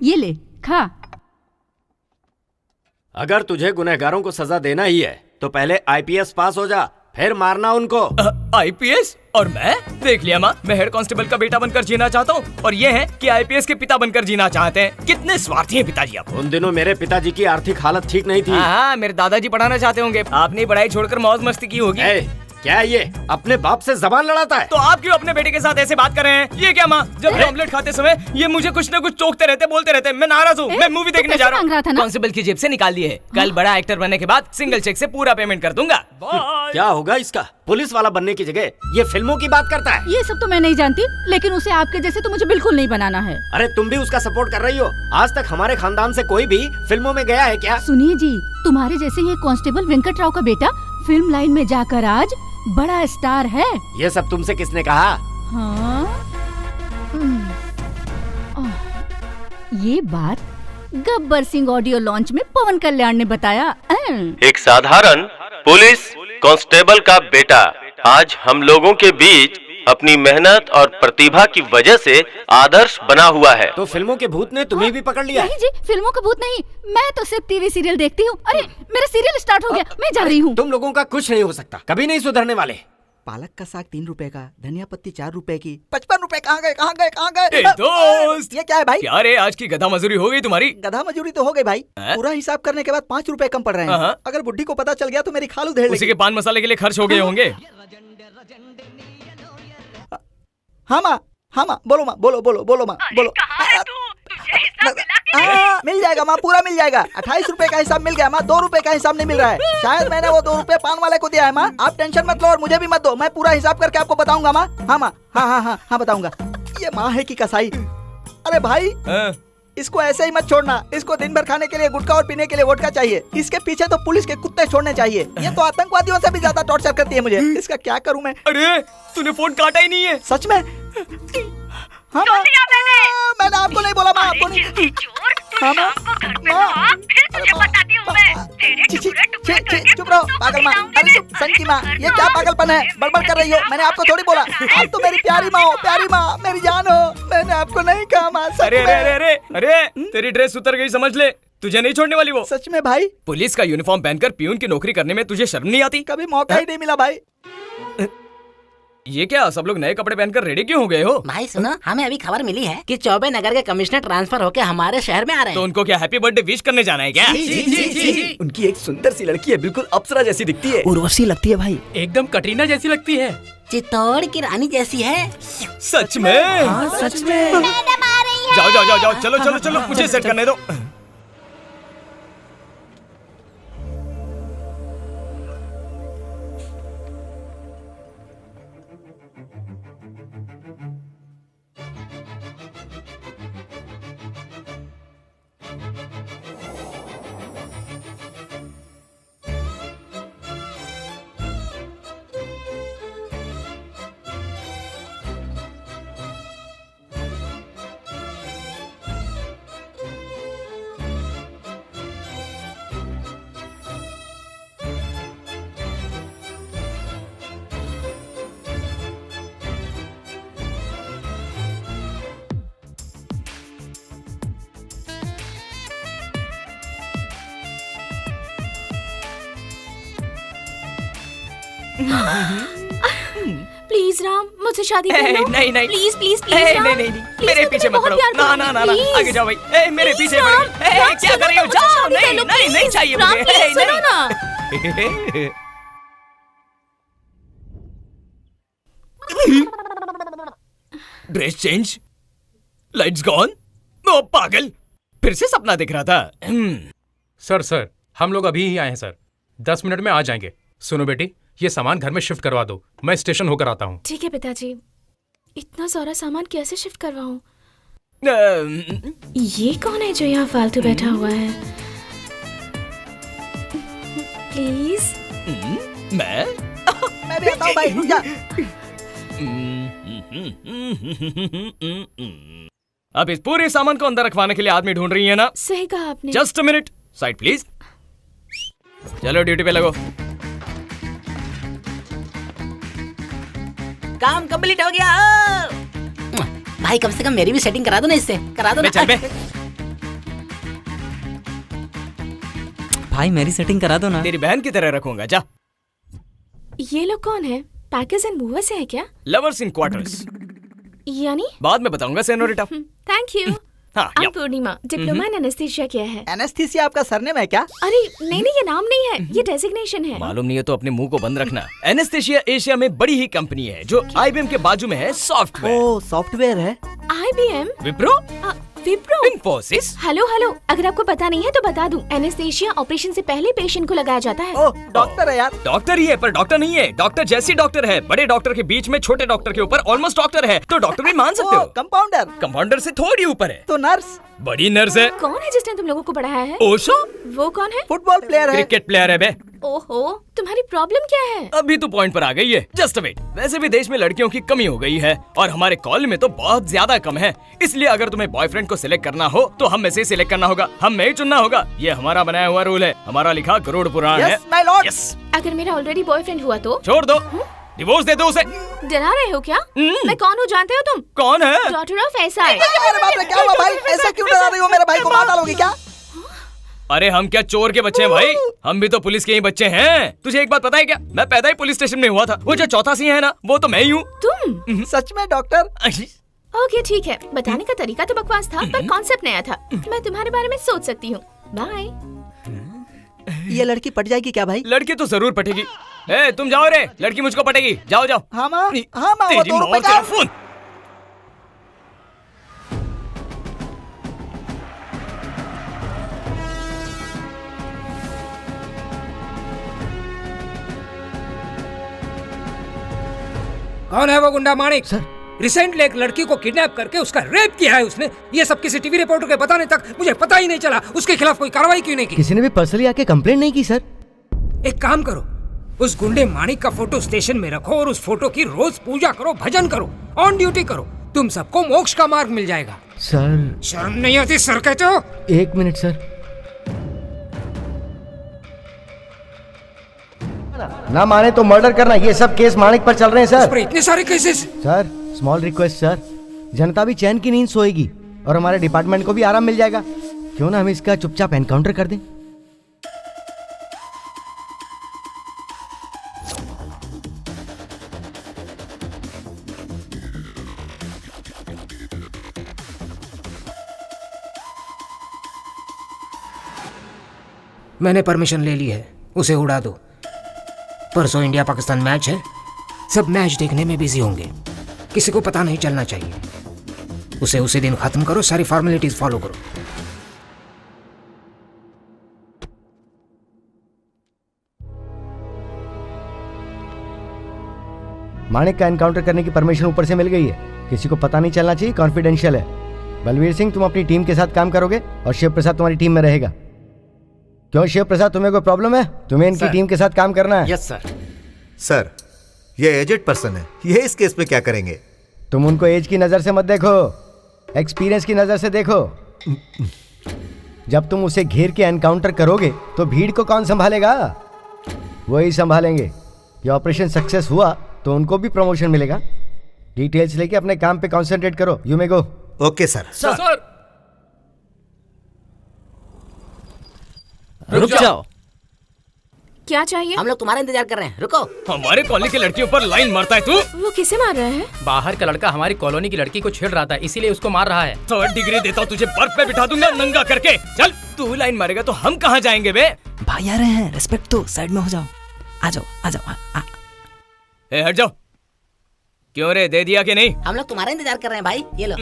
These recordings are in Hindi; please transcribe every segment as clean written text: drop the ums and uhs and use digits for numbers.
ये ले खा। अगर तुझे गुनहगारों को सजा देना ही है तो पहले आईपीएस पास हो जा, फिर मारना उनको। आईपीएस? और मैं? देख लिया माँ, मैं हेड कांस्टेबल का बेटा बनकर जीना चाहता हूँ और ये है कि आईपीएस के पिता बनकर जीना चाहते हैं। कितने स्वार्थी हैं पिताजी आप। उन दिनों मेरे पिताजी की आर्थिक हालत ठीक नहीं थी। हाँ, मेरे दादाजी पढ़ाना चाहते होंगे, आपने पढ़ाई छोड़कर मौज मस्ती की होगी। क्या ये अपने बाप से जबान लड़ाता है? तो आप क्यों अपने बेटे के साथ ऐसे बात कर रहे हैं? ये क्या माँ, जब ऑमलेट खाते समय ये मुझे कुछ न कुछ टोकते रहते, बोलते रहते। मैं नाराज हूँ, मैं मूवी देखने जा रहा हूँ। कांस्टेबल की जेब से निकाल दिए है। कल बड़ा एक्टर बनने के बाद सिंगल चेक से पूरा पेमेंट कर दूंगा। क्या होगा इसका? पुलिस वाला बनने की जगह ये फिल्मों की बात करता है। ये सब तो मैं नहीं जानती, लेकिन उसे आपके जैसे तो मुझे बिल्कुल नहीं बनाना है। अरे तुम भी उसका सपोर्ट कर रही हो? आज तक हमारे खानदान से कोई भी फिल्मों में गया है क्या? सुनिए जी, तुम्हारे जैसे ये कांस्टेबल वेंकट राव का बेटा फिल्म लाइन में जाकर आज बड़ा स्टार है। ये सब तुमसे किसने कहा? हाँ? ये बात गब्बर सिंह ऑडियो लॉन्च में पवन कल्याण ने बताया। एक साधारण पुलिस कांस्टेबल का बेटा आज हम लोगों के बीच अपनी मेहनत और प्रतिभा की वजह से आदर्श बना हुआ है। तो फिल्मों के भूत ने तुम्हें भी पकड़ लिया? नहीं जी, फिल्मों का भूत नहीं, मैं तो सिर्फ टीवी सीरियल देखती हूँ। अरे मेरा सीरियल स्टार्ट हो गया, मैं जा रही हूँ। तुम लोगों का कुछ नहीं हो सकता, कभी नहीं सुधरने वाले। पालक का साग 3 रुपए का, धनिया पत्ती 4 रुपए की, 55 रुपए कहाँ गए कहाँ गए कहाँ गए? दोस्त, ये क्या है भाई? क्या रे, आज की गधा मजदूरी हो गई तुम्हारी? गधा मजदूरी तो हो गई भाई, पूरा हिसाब करने के बाद 5 रुपए कम पड़ रहे हैं। अगर बुड्ढी को पता चल गया तो मेरी खाल उधेड़ लेगी। उसी के पान मसाले के लिए खर्च हो गए होंगे। हाँ माँ, बोलो माँ, बोलो माँ, बोलो। मिल जाएगा माँ, पूरा मिल जाएगा। 28 रुपए का हिसाब मिल गया माँ, 2 रुपए का हिसाब नहीं मिल रहा है। शायद मैंने वो 2 रुपए पान वाले को दिया है माँ। आप टेंशन मत लो और मुझे भी मत दो, मैं पूरा हिसाब करके आपको बताऊंगा माँ। हाँ माँ, हाँ बताऊंगा। ये माँ है कि कसाई? अरे भाई, इसको ऐसे ही मत छोड़ना। इसको दिन भर खाने के लिए गुटखा और पीने के लिए वोडका चाहिए। इसके पीछे तो पुलिस के कुत्ते छोड़ने चाहिए। ये तो आतंकवादियों से भी ज्यादा टॉर्चर करती है मुझे। इसका क्या करूं मैं? अरे तूने फोन काटा ही नहीं है। सच में? हाँ माँ, मैंने आपको नहीं बोला माँ, आपको नहीं। हाँ माँ, चुप रहो पागल माँ। अरे संकी माँ, ये क्या पागलपन है? बड़बड़ कर रही हो, मैंने आपको थोड़ी बोला। आप तो मेरी प्यारी माँ हो, प्यारी माँ, मेरी जान हो। मैंने आपको नहीं कहा माँ। अरे तेरी ड्रेस उतर गई, समझ ले। तुझे नहीं छोड़ने वाली वो। सच में भाई? पुलिस का यूनिफॉर्म पहनकर पियून की नौकरी करने में तुझे शर्म नहीं आती? कभी मौका ही नहीं मिला भाई। ये क्या, सब लोग नए कपड़े पहनकर रेडी क्यों हो गए हो? भाई सुनो, हमें अभी खबर मिली है कि चौबे नगर के कमिश्नर ट्रांसफर होकर हमारे शहर में आ रहे हैं। तो उनको क्या हैप्पी बर्थडे विश करने जाना है क्या? जी। उनकी एक सुंदर सी लड़की है, बिल्कुल अप्सरा जैसी दिखती है। उर्वशी लगती है भाई। एकदम कटरीना जैसी लगती है। चित्तौड़ की रानी जैसी है। सच में? हाँ सच में। जाओ, चलो, मुझे सेट करने दो। प्लीज राम, मुझसे शादी कर लो। नहीं प्लीज राम। नहीं, मेरे पीछे मत पड़ो। ना, आगे जाओ भाई। मेरे पीछे पड़ो। क्या कर रही हो? जाओ। नहीं चाहिए मुझे। Dress change, lights gone. ओ पागल, फिर से सपना दिख रहा था। सर, हम लोग अभी ही आए हैं सर, 10 मिनट में आ जाएंगे। सुनो बेटी, ये सामान घर में शिफ्ट करवा दो, मैं स्टेशन होकर आता हूँ। ठीक है पिताजी, इतना सारा सामान कैसे शिफ्ट करवाऊँ? ये कौन है जो यहाँ फालतू बैठा हुआ है? प्लीज। मैं भी आता हूँ भाई, रुक जा। अब इस पूरे सामान को अंदर रखवाने के लिए आदमी ढूंढ रही है ना? सही कहा आपने। Just a minute, side please. चलो ड्यूटी पे लगो। काम कंप्लीट हो गया। भाई कम से कम मेरी भी सेटिंग करा दो ना इससे। करा दो ना। चल बे। भाई मेरी सेटिंग करा दो ना। तेरी बहन की तरह रखूंगा, जा। ये लोग कौन है? पैकेज एंड मूवर से है क्या? लवर्स इन क्वार्टर्स। यानी? बाद में बताऊंगा सेनोरिटा। Thank you. हाँ, I'm Purnima, diploma in anaesthesia किया है। एनेस्थीसिया आपका सरनेम है क्या? अरे नहीं नहीं, ये नाम नहीं है, ये डेजिग्नेशन है। मालूम नहीं है तो अपने मुंह को बंद रखना। एनेस्थीसिया एशिया में बड़ी ही कंपनी है जो IBM के बाजू में है। सॉफ्टवेयर। ओ, सॉफ्टवेयर है। IBM? Wipro? Wipro? Infosys? Hello hello, अगर आपको पता नहीं है तो बता दूं, एनेस्थीसिया ऑपरेशन से पहले पेशेंट को लगाया जाता है। ओ, डॉक्टर है यार। डॉक्टर ही है पर डॉक्टर नहीं है। डॉक्टर जैसी डॉक्टर है। बड़े डॉक्टर के बीच में छोटे डॉक्टर के ऊपर ऑलमोस्ट डॉक्टर है, तो डॉक्टर भी मान सकते हो। कंपाउंडर? कंपाउंडर से थोड़ी ऊपर है। तो नर्स? बड़ी नर्स है। कौन है जिसने तुम लोगों को पढ़ाया है? ओशो? वो कौन है? फुटबॉल प्लेयर है। क्रिकेट प्लेयर है बे। ओहो, तुम्हारी प्रॉब्लम क्या है? अभी तो पॉइंट पर आ गई है। Just wait. वैसे भी देश में लड़कियों की कमी हो गई है और हमारे कॉलेज में तो बहुत ज्यादा कम है। इसलिए अगर तुम्हें बॉयफ्रेंड को सिलेक्ट करना हो तो हम में से सिलेक्ट करना होगा, हम में ही चुनना होगा। ये हमारा बनाया हुआ रूल है, हमारा लिखा गरुड़ पुराण है। Yes, my lord. Yes. अगर मेरा ऑलरेडी बॉयफ्रेंड हुआ तो? छोड़ दो, डिवोर्स दे दो उसे। डरा रहे हो क्या? मैं कौन हूँ जानते हो तुम? कौन है? Daughter of SI। अरे बाप रे, क्या हुआ भाई? ऐसा क्यों डरा रही हो? मेरे भाई को मार डालोगी क्या? अरे हम क्या चोर के बच्चे हैं भाई? हम भी तो पुलिस के ही बच्चे हैं। तुझे एक बात पता है क्या? मैं पैदा ही पुलिस स्टेशन में हुआ था। वो जो चौथा सिंह है ना, वो तो मैं ही हूँ। तुम? सच में डॉक्टर? ओके ठीक है, बताने का तरीका तो बकवास था पर कॉन्सेप्ट नया था। मैं तुम्हारे बारे में सोच सकती हूँ। बाय। ये लड़की पट जाएगी क्या भाई? लड़की तो जरूर पटेगी। ए, तुम जाओ रे, लड़की मुझको पटेगी। जाओ जाओ। हाँ माँ, हाँ माँ, वो तेरी 2 रुपए मौत का। तेरा फोन। कौन है वो गुंडा माणिक? सर, रिसेंटली एक लड़की को किडनैप करके उसका रेप किया है उसने। ये सब किसी टीवी रिपोर्टर के बताने तक मुझे पता ही नहीं चला। उसके खिलाफ कोई कार्रवाई क्यों नहीं की? किसी ने भी पर्सनली आके कंप्लेंट नहीं की सर। एक काम करो, उस गुंडे माणिक का फोटो स्टेशन में रखो और उस फोटो की रोज पूजा करो, भजन करो, ऑन ड्यूटी करो। तुम सबको मोक्ष का मार्ग मिल जाएगा। सर, शर्म नहीं आती सर कहते हो? 1 मिनट सर। ना माने तो मर्डर करना, ये सब केस माणिक पर चल रहे हैं सर। इतने सारे cases. Sir, small request sir, जनता भी चैन की नींद सोएगी और हमारे डिपार्टमेंट को भी आराम मिल जाएगा। क्यों ना हम इसका चुपचाप एनकाउंटर कर दें? मैंने परमिशन ले ली है, उसे उड़ा दो। परसों इंडिया पाकिस्तान मैच है, सब मैच देखने में बिजी होंगे, किसी को पता नहीं चलना चाहिए। उसे उसी दिन खत्म करो, सारी फॉर्मेलिटीज फॉलो करो। माणिक का एनकाउंटर करने की परमिशन ऊपर से मिल गई है, किसी को पता नहीं चलना चाहिए, कॉन्फिडेंशियल है। बलवीर सिंह, तुम अपनी टीम के साथ काम करोगे और शिव प्रसाद तुम्हारी टीम में रहेगा। क्यों शिव प्रसाद, तुम्हें कोई प्रॉब्लम है? तुम्हें इनकी टीम के साथ काम करना है। Yes sir. सर, ये एजेड पर्सन है, ये इस केस पे क्या करेंगे? तुम उनको एज की नजर से मत देखो, एक्सपीरियंस की नजर से देखो। जब तुम उसे घेर के एनकाउंटर करोगे तो भीड़ को कौन संभालेगा? वही संभालेंगे। ये ऑपरेशन सक्सेस हुआ तो उनको भी प्रमोशन मिलेगा। डिटेल्स लेके अपने काम पे कंसंट्रेट करो। You may go. Okay sir. Sir, रुक जाओ। क्या चाहिए? हम लोग तुम्हारा इंतजार कर रहे हैं, रुको। हमारे कॉलोनी की लड़कियों पर लाइन मारता है तू? वो किसे मार रहा है? बाहर का लड़का हमारी कॉलोनी की लड़की को छेड़ रहा था, इसीलिए उसको मार रहा है। 3rd डिग्री देता हूँ तुझे, बर्फ पे बिठा दूंगा नंगा करके। चल, तू लाइन मारेगा तो हम कहाँ जाएंगे बे? भाई आ रहे हैं, रेस्पेक्ट दो, साइड में हो जाओ। आ जाओ आ जाओ। ए, हट जाओ। क्यों रे, दे दिया कि नहीं? हम लोग तुम्हारा इंतजार कर रहे हैं भाई, ये लो।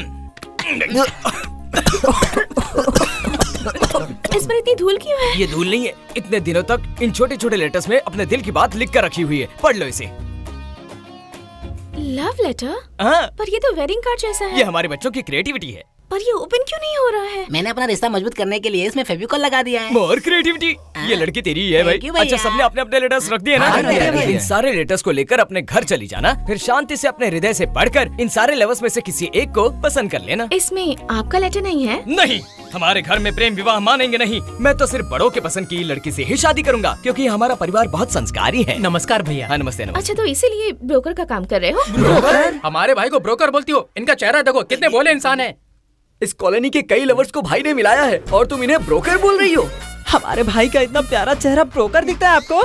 इस पर इतनी धूल क्यों है? ये धूल नहीं है, इतने दिनों तक इन छोटे छोटे लेटर्स में अपने दिल की बात लिख कर रखी हुई है। पढ़ लो इसे। Love letter? हाँ। पर ये तो वेडिंग कार्ड जैसा है। ये हमारे बच्चों की क्रिएटिविटी है। पर ये ओपन क्यों नहीं हो रहा है? मैंने अपना रिश्ता मजबूत करने के लिए इसमें फेविकॉल लगा दिया है। मोर क्रिएटिविटी। ये लड़की तेरी ही है भाई। अच्छा, सबने अपने अपने लेटर्स रख दिए ना? इन सारे लेटर्स को लेकर अपने घर चली जाना, फिर शांति से अपने हृदय से पढ़कर इन सारे लवर्स में से किसी एक को पसंद कर लेना। इसमें आपका लेटर नहीं है? नहीं, हमारे घर में प्रेम विवाह मानेंगे नहीं। मैं तो सिर्फ बड़ों के पसंद की लड़की से ही शादी करूंगा, क्योंकि हमारा परिवार बहुत संस्कारी है। नमस्कार भैया। हाँ, नमस्ते नमस्ते। अच्छा, तो इसीलिए ब्रोकर का काम कर रहे हो? ब्रोकर? हमारे भाई को ब्रोकर बोलती हो? इनका चेहरा देखो, कितने भोले इंसान है। इस कॉलोनी के कई लवर्स को भाई ने मिलाया है और तुम इन्हें ब्रोकर बोल रही हो? हमारे भाई का इतना प्यारा चेहरा ब्रोकर दिखता है आपको?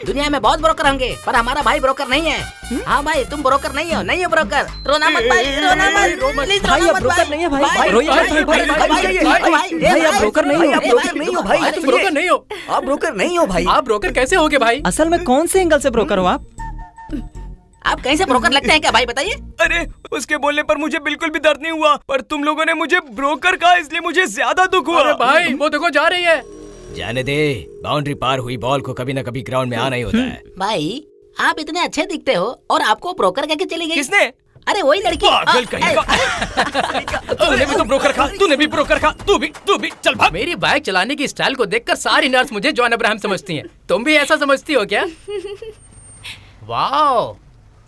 दुनिया में बहुत ब्रोकर होंगे पर हमारा भाई ब्रोकर नहीं है। हाँ भाई, तुम ब्रोकर नहीं हो ब्रोकर। रोना मत भाई, रोना मत प्लीज, भाई आप ब्रोकर नहीं है भाई, भाई रोइए भाई, आप ब्रोकर नहीं हो, ब्रोकर नहीं हो भाई, तुम ब्रोकर नहीं हो। आप ब्रोकर नहीं हो भाई। आप ब्रोकर कैसे होगे भाई? असल में कौन से एंगल से ब्रोकर हो आप? आप कहीं से ब्रोकर लगते हैं क्या भाई, बताइए। अरे उसके बोलने पर मुझे बिल्कुल भी दर्द नहीं हुआ, पर तुम लोगों ने मुझे ब्रोकर कहा इसलिए मुझे ज्यादा दुख हुआ। अरे भाई वो देखो जा रही है। जाने दे, बाउंड्री पार हुई बॉल को कभी न कभी ग्राउंड में आना ही होता है। भाई आप इतने अच्छे दिखते हो और आपको ब्रोकर कहके चली गई। किसने? अरे वही लड़की। पागल कहीं का। तूने भी तो ब्रोकर खा, तूने भी ब्रोकर खा, तू भी चल भाग। मेरी बाइक चलाने की स्टाइल को देखकर सारी नर्स मुझे जॉन अब्राहम समझती हैं। तुम भी ऐसा समझती हो क्या? वाह,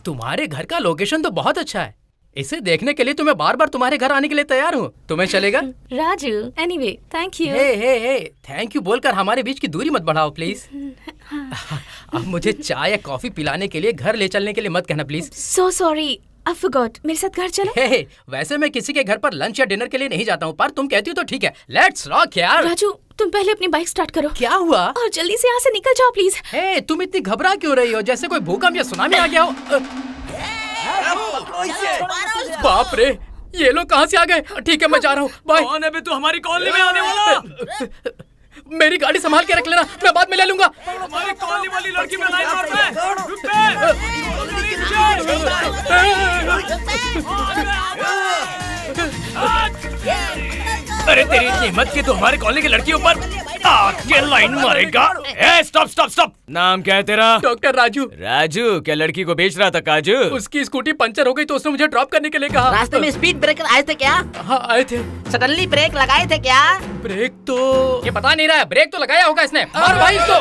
तुम्हारे घर का लोकेशन तो बहुत अच्छा है। इसे देखने के लिए तो मैं बार बार तुम्हारे घर आने के लिए तैयार हूँ। तुम्हें चलेगा? Raju, anyway thank you. Hey thank you बोलकर हमारे बीच की दूरी मत बढ़ाओ प्लीज। अब मुझे चाय या कॉफी पिलाने के लिए घर ले चलने के लिए मत कहना please. So sorry, I forgot. मेरे साथ घर चलो। हे, वैसे मैं किसी के घर पर लंच या डिनर के लिए नहीं जाता हूँ, पर तुम कहती हो तो ठीक है। लेट्स रॉक यार। राजू, तुम पहले अपनी बाइक स्टार्ट करो। क्या हुआ? और जल्दी से यहाँ से निकल जाओ प्लीज। हे, तुम इतनी घबरा क्यों रही हो, जैसे कोई भूकंप या सुनामी आ गया हो? बाप रे, ये लोग कहाँ से आ गए? ठीक है मैं जा रहा हूँ, बाय। कौन है बे तू हमारी कॉलोनी में आने वाला? मेरी गाड़ी संभाल के रख लेना, मैं बाद में ले लूंगा। हमारी कॉलोनी वाली लड़की में लाइन मार अरे तेरी इतनी हिम्मत कि तू हमारे कॉलोनी की लड़कियों पर आके लाइन मारेगा? स्टॉप। नाम क्या है तेरा? डॉक्टर राजू। राजू, क्या लड़की को बेच रहा था काजू? उसकी स्कूटी पंचर हो गई तो उसने मुझे ड्रॉप करने के लिए कहा। रास्ते में स्पीड ब्रेकर आए थे क्या? हाँ आए थे। सडनली ब्रेक लगाए थे क्या? ब्रेक तो ये पता नहीं रहा है, ब्रेक तो लगाया होगा इसने। मार भाई इसको।